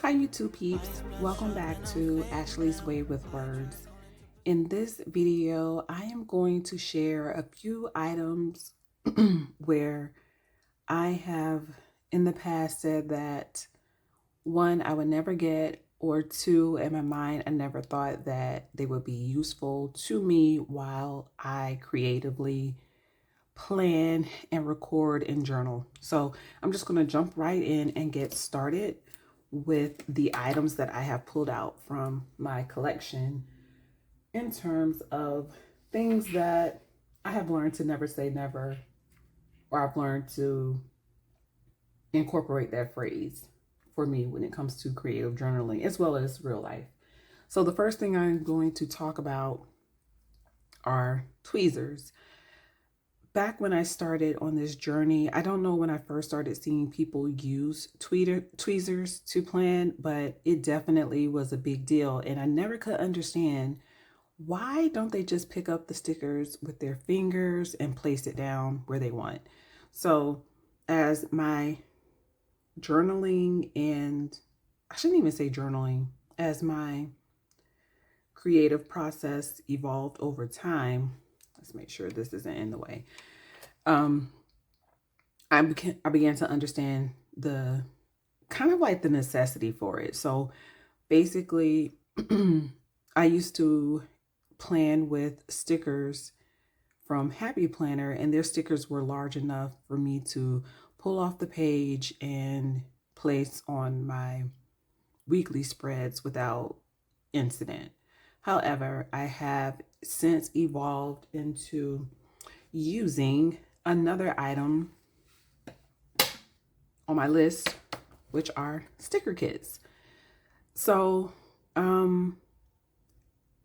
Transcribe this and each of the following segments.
Hi YouTube peeps, welcome back to Ashley's Way with Words. In this video, I am going to share a few items where I have in the past said that one, I would never get, or two, in my mind, I never thought that they would be useful to me while I creatively plan and record and journal. So I'm just going to jump right in and get started with the items that I have pulled out from my collection in terms of things that I have learned to never say never, or I've learned to incorporate that phrase for me when it comes to creative journaling as well as real life. So the first thing I'm going to talk about are tweezers. Back when I started on this journey, I don't know when I first started seeing people use tweezers to plan, but it definitely was a big deal. And I never could understand, why don't they just pick up the stickers with their fingers and place it down where they want? So as my journaling, and I shouldn't even say journaling, as my creative process evolved over time, let's make sure this isn't in the way. I began to understand the kind of like the necessity for it. So basically, I used to plan with stickers from Happy Planner, and their stickers were large enough for me to pull off the page and place on my weekly spreads without incident. However, I have since evolved into using another item on my list, which are sticker kits. So,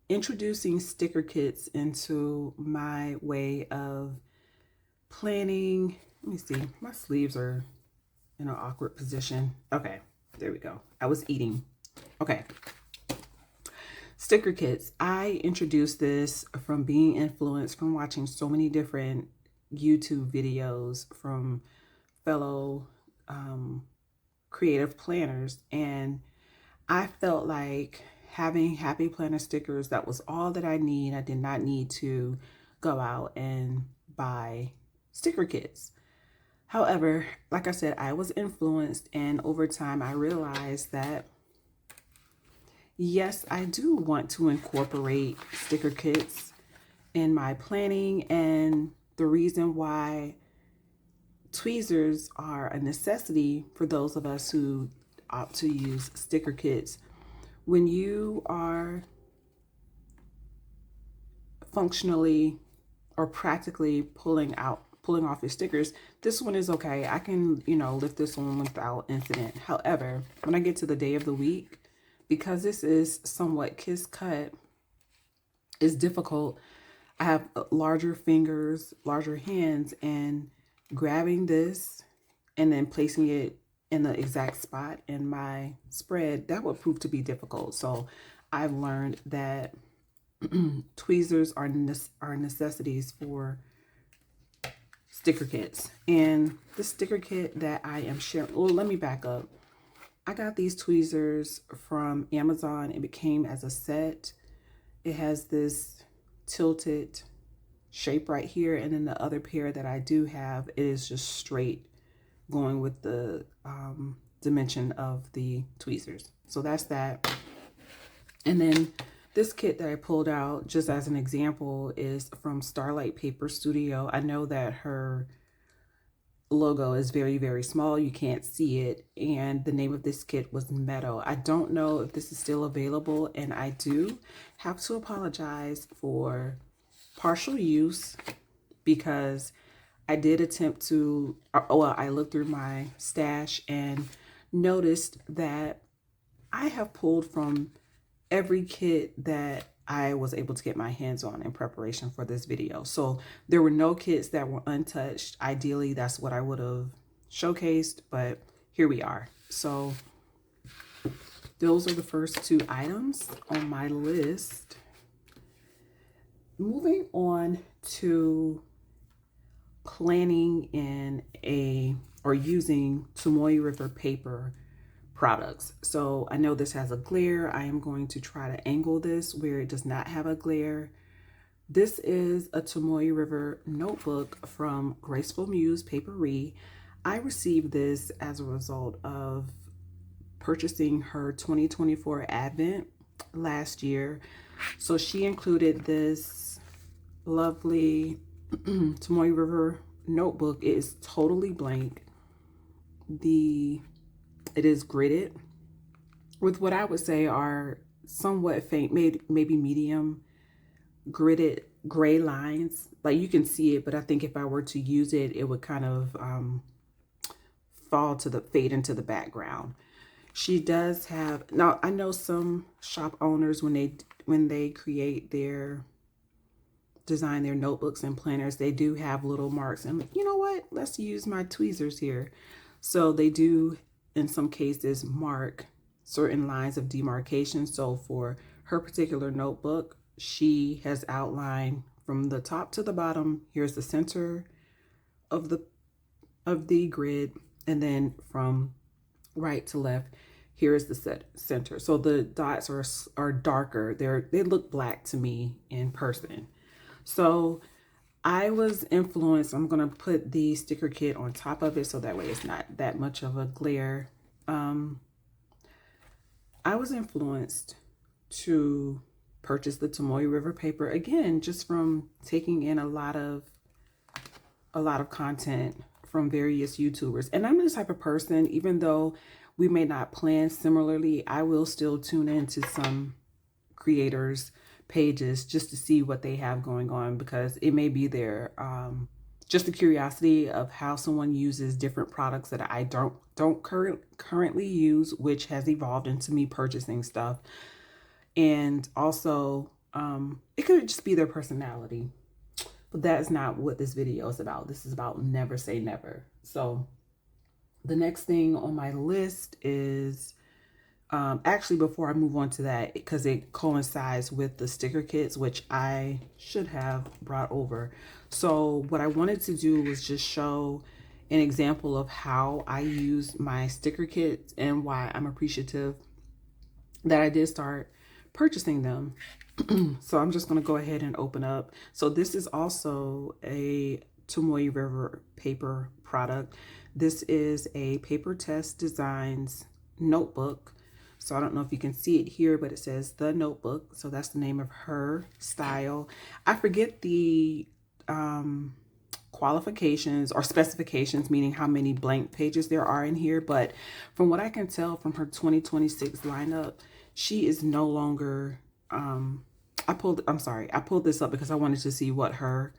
introducing sticker kits into my way of planning. Let me see, my sleeves are in an awkward position. Okay, there we go. I was eating. Okay. Sticker kits. I introduced this from being influenced from watching so many different YouTube videos from fellow creative planners, and I felt like having Happy Planner stickers, that was all that I need. I did not need to go out and buy sticker kits. However, like I said, I was influenced, and over time I realized that yes, I do want to incorporate sticker kits in my planning, and the reason why tweezers are a necessity for those of us who opt to use sticker kits. When you are functionally or practically pulling off your stickers, this one is okay. I can, lift this one without incident. However, when I get to the day of the week, because this is somewhat kiss cut, it's difficult. I have larger fingers, larger hands, and grabbing this and then placing it in the exact spot in my spread, that would prove to be difficult. So I've learned that tweezers are necessities for sticker kits. And the sticker kit that I am sharing, well, let me back up. I got these tweezers from Amazon. It came as a set. It has this tilted shape right here, and then the other pair that I do have, it is just straight, going with the dimension of the tweezers. So that's that. And then this kit that I pulled out just as an example is from Starlight Paper Studio. I know that her logo is very, very small. You can't see it. And the name of this kit was Meadow. I don't know if this is still available, and I do have to apologize for partial use because I did attempt to, well, I looked through my stash and noticed that I have pulled from every kit that I was able to get my hands on in preparation for this video. So there were no kits that were untouched. Ideally, that's what I would have showcased, but here we are. So those are the first two items on my list. Moving on to planning in or using Tomoe River paper products. So I know this has a glare. I am going to try to angle this where it does not have a glare. This is a Tomoe River notebook from Graceful Muse Papery. I received this as a result of purchasing her 2024 Advent last year. So she included this lovely Tomoe River notebook. It is totally blank. It is gridded with what I would say are somewhat faint, maybe medium gridded gray lines. Like you can see it, but I think if I were to use it, it would kind of fade into the background. She does have, now I know some shop owners when they design their notebooks and planners, they do have little marks. And you know what? Let's use my tweezers here. So they do, in some cases, mark certain lines of demarcation. So for her particular notebook, she has outlined from the top to the bottom. Here's the center of the grid, and then from right to left, here is the center. So the dots are darker. They look black to me in person. So I was influenced. I'm going to put the sticker kit on top of it so that way it's not that much of a glare. I was influenced to purchase the Tomoe River paper again, just from taking in a lot of content from various YouTubers. And I'm the type of person, even though we may not plan similarly, I will still tune into some creators' pages just to see what they have going on, because it may be their just the curiosity of how someone uses different products that I don't currently use, which has evolved into me purchasing stuff. And also it could just be their personality, but that's not what this video is about. This is about never say never. So the next thing on my list is actually, before I move on to that, because it coincides with the sticker kits, which I should have brought over. So what I wanted to do was just show an example of how I use my sticker kits and why I'm appreciative that I did start purchasing them. So I'm just going to go ahead and open up. So this is also a Tomoe River paper product. This is a Paper Test Designs notebook. So I don't know if you can see it here, but it says The Notebook. So that's the name of her style. I forget the qualifications or specifications, meaning how many blank pages there are in here. But from what I can tell from her 2026 lineup, she is no longer, I pulled this up because I wanted to see what hers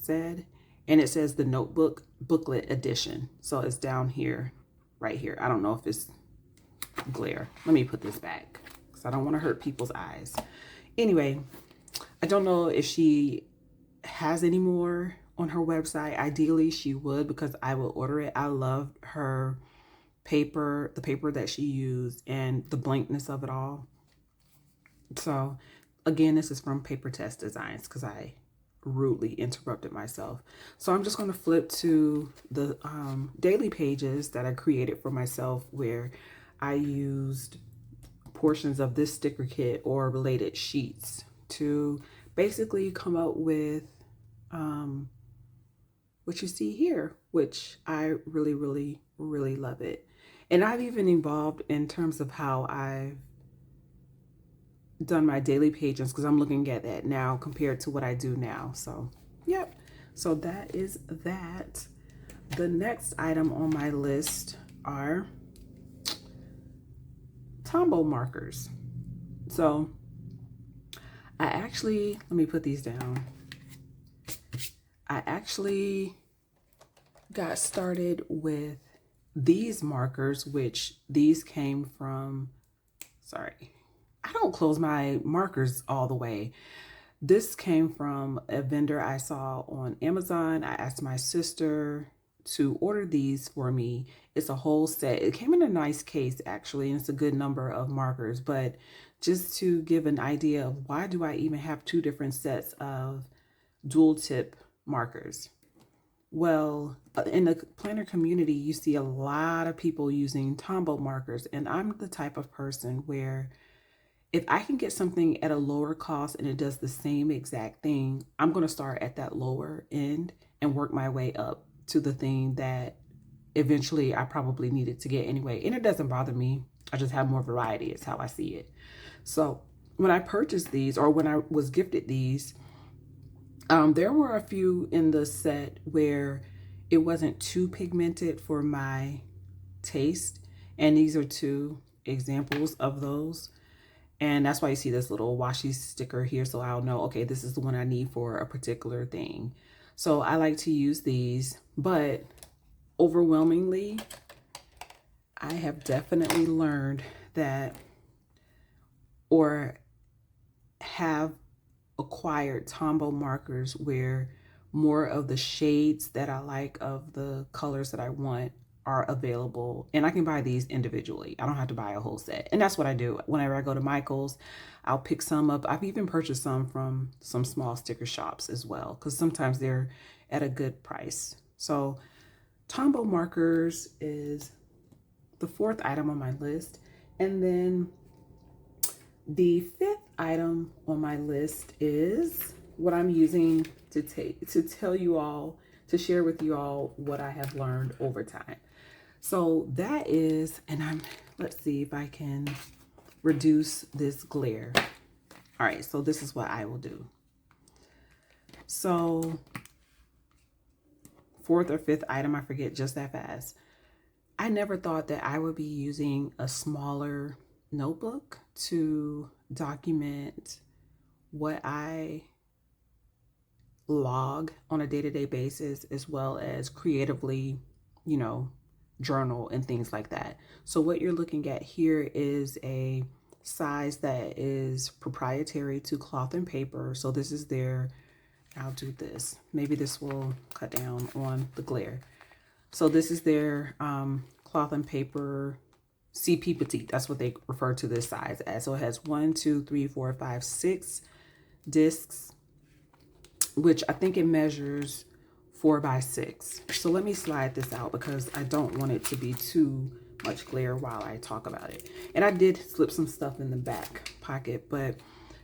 said. And it says the Notebook Booklet Edition. So it's down here, right here. I don't know if it's glare. Let me put this back because I don't want to hurt people's eyes. Anyway, I don't know if she has any more on her website. Ideally, she would, because I would order it. I love her paper, the paper that she used, and the blankness of it all. So again, this is from Paper Test Designs because I rudely interrupted myself. So I'm just going to flip to the daily pages that I created for myself, where I used portions of this sticker kit or related sheets to basically come up with what you see here, which I really, really, really love it. And I've even evolved in terms of how I've done my daily pages, because I'm looking at that now compared to what I do now. So yep, so that is that. The next item on my list are Tombow markers. So I actually, let me put these down. I actually got started with these markers, which these came from, sorry, I don't close my markers all the way. This came from a vendor I saw on Amazon. I asked my sister to order these for me. It's a whole set. It came in a nice case, actually, and it's a good number of markers. But just to give an idea of why do I even have two different sets of dual tip markers. Well, in the planner community, you see a lot of people using Tombow markers, and I'm the type of person where if I can get something at a lower cost and it does the same exact thing, I'm going to start at that lower end and work my way up to the thing that eventually I probably needed to get anyway. And it doesn't bother me. I just have more variety, is how I see it. So when I purchased these, or when I was gifted these, there were a few in the set where it wasn't too pigmented for my taste. And these are two examples of those. And that's why you see this little washi sticker here. So I'll know, okay, this is the one I need for a particular thing. So I like to use these, but overwhelmingly, I have definitely learned that, or have acquired Tombow markers where more of the shades that I like of the colors that I want are available, and I can buy these individually. I don't have to buy a whole set. And that's what I do whenever I go to Michael's. I'll pick some up. I've even purchased some from some small sticker shops as well, because sometimes they're at a good price. So Tombow markers is the fourth item on my list. And then the fifth item on my list is what I'm using to tell you all, to share with you all what I have learned over time. So that is, and let's see if I can reduce this glare. All right, so this is what I will do. So fourth or fifth item, I forget just that fast. I never thought that I would be using a smaller notebook to document what I log on a day-to-day basis, as well as creatively, journal and things like that. So what you're looking at here is a size that is proprietary to Cloth and Paper. So this is I'll do this. Maybe this will cut down on the glare. So this is their Cloth and Paper CP Petite. That's what they refer to this size as. So it has 1, 2, 3, 4, 5, 6 discs, which I think it measures 4 by 6. So let me slide this out because I don't want it to be too much glare while I talk about it. And I did slip some stuff in the back pocket, but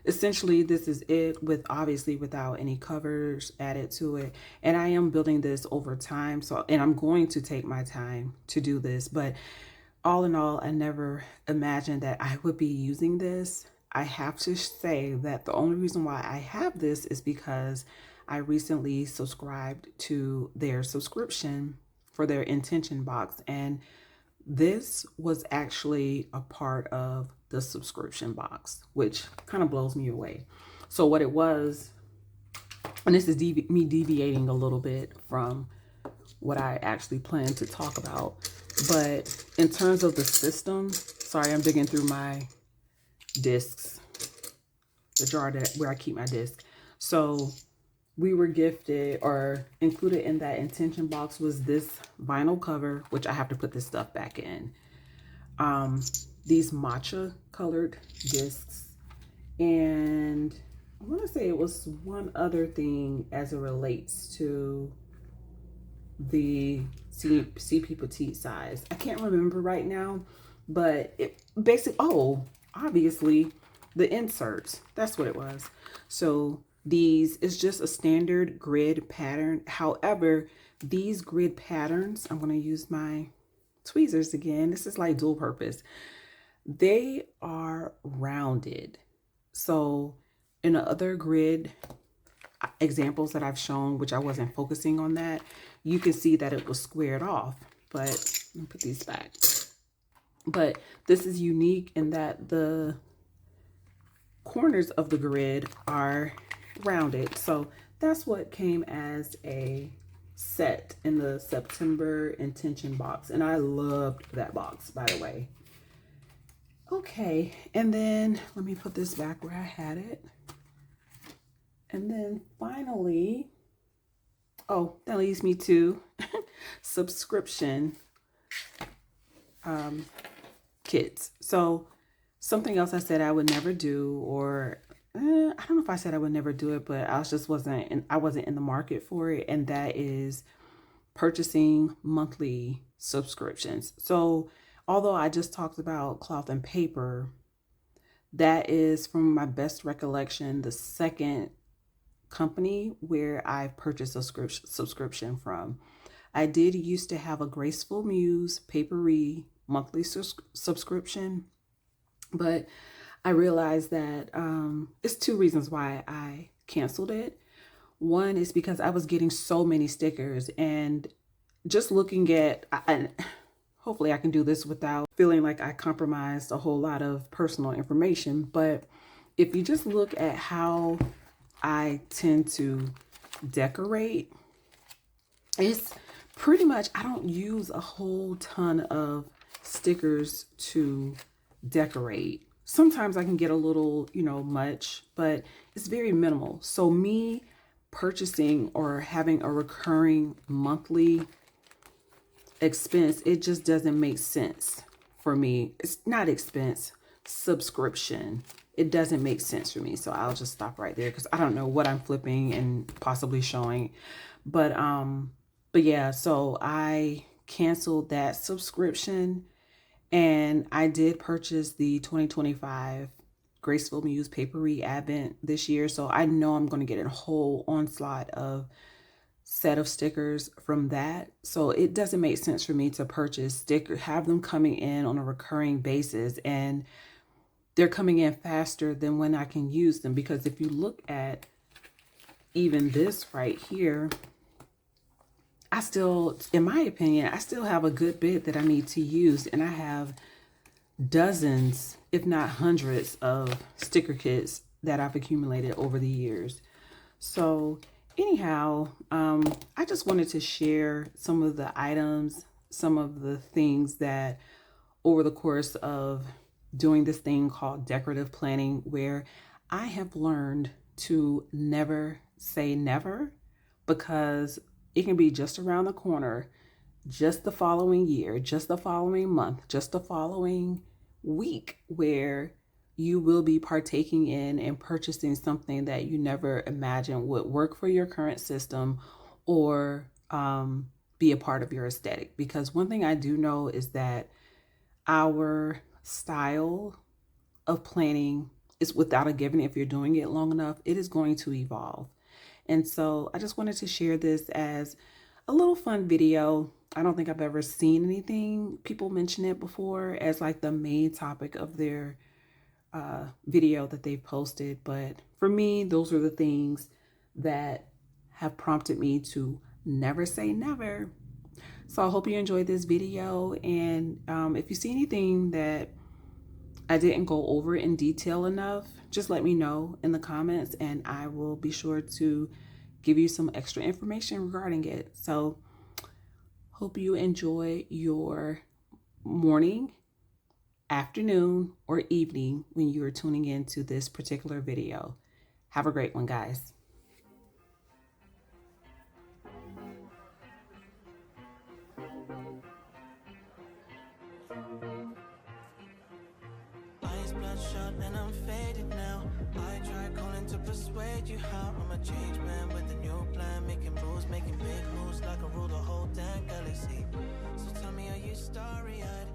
essentially this is it, with obviously without any covers added to it. And I am building this over time. And I'm going to take my time to do this, but all in all, I never imagined that I would be using this. I have to say that the only reason why I have this is because I recently subscribed to their subscription for their intention box, and this was actually a part of the subscription box, which kind of blows me away. So what it was, and this is me deviating a little bit from what I actually plan to talk about, but in terms of the system, sorry, I'm digging through my discs, the jar where I keep my disc. So we were gifted, or included in that intention box, was this vinyl cover, which I have to put this stuff back in. These matcha colored discs, and I want to say it was one other thing as it relates to the CP Petite size. I can't remember right now, but it basically, obviously the inserts, that's what it was. So these is just a standard grid pattern. However, these grid patterns, I'm going to use my tweezers again. This is like dual purpose. They are rounded. So in the other grid examples that I've shown, which I wasn't focusing on that, you can see that it was squared off. But let me put these back. But this is unique in that the corners of the grid are rounded. So that's what came as a set in the September intention box, and I loved that box, by the way. Okay, and then let me put this back where I had it. And then finally, that leads me to subscription kits. So something else I said I would never do, or I don't know if I said I would never do it, but I wasn't in the market for it. And that is purchasing monthly subscriptions. So although I just talked about cloth and paper, that is, from my best recollection, the second company where I purchased a subscription from. I did used to have a Graceful Muse papery monthly subscription, but I realized that it's two reasons why I canceled it. One is because I was getting so many stickers, and just looking at, and hopefully I can do this without feeling like I compromised a whole lot of personal information. But if you just look at how I tend to decorate, it's pretty much, I don't use a whole ton of stickers to decorate. Sometimes I can get a little, much, but it's very minimal. So me purchasing or having a recurring monthly expense, it just doesn't make sense for me. It's not expense, subscription. It doesn't make sense for me. So I'll just stop right there because I don't know what I'm flipping and possibly showing. But yeah, so I canceled that subscription, and I did purchase the 2025 Graceful Muse Papery Advent this year. So I know I'm going to get a whole onslaught of set of stickers from that. So it doesn't make sense for me to purchase stickers, have them coming in on a recurring basis, and they're coming in faster than when I can use them. Because if you look at even this right here, I still, in my opinion, I still have a good bit that I need to use, and I have dozens, if not hundreds, of sticker kits that I've accumulated over the years. So anyhow, I just wanted to share some of the items, some of the things that over the course of doing this thing called decorative planning, where I have learned to never say never, because it can be just around the corner, just the following year, just the following month, just the following week, where you will be partaking in and purchasing something that you never imagined would work for your current system or be a part of your aesthetic. Because one thing I do know is that our style of planning is, without a given, if you're doing it long enough, it is going to evolve. And so I just wanted to share this as a little fun video. I don't think I've ever seen anything, people mention it before as like the main topic of their video that they posted. But for me, those are the things that have prompted me to never say never. So I hope you enjoyed this video. And if you see anything that I didn't go over in detail enough, just let me know in the comments, and I will be sure to give you some extra information regarding it. So hope you enjoy your morning, afternoon, or evening when you are tuning into this particular video. Have a great one, guys. Eyes bloodshot and I'm faded now. I try calling to persuade you how I'm a changed man with a new plan, making moves, making big moves like I rule the whole damn galaxy. So tell me, are you starry-eyed?